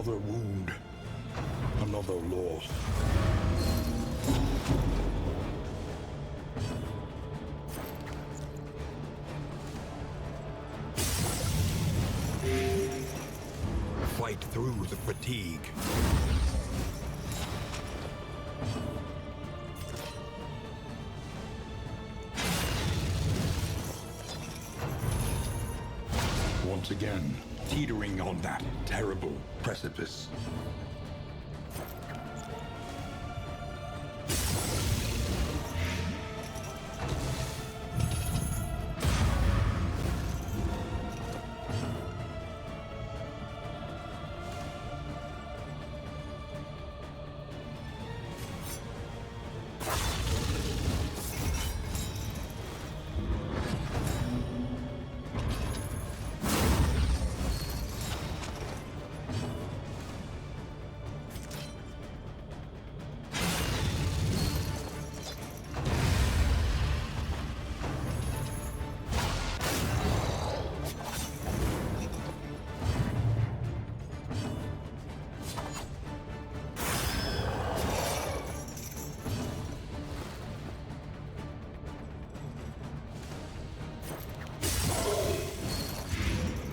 Another wound. Another loss. Fight through the fatigue. Once again, Teetering on that terrible precipice.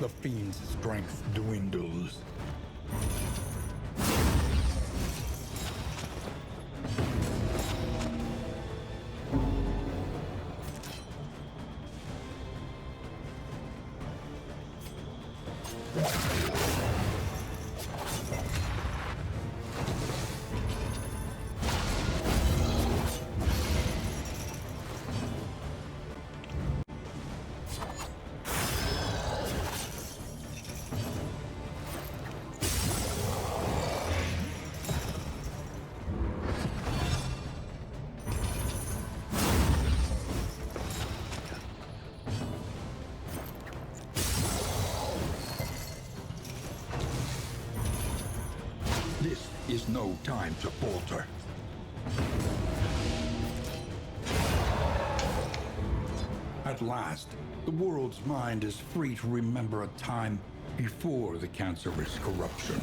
the fiend's strength dwindles. This is no time to falter. At last, the world's mind is free to remember a time before the cancerous corruption.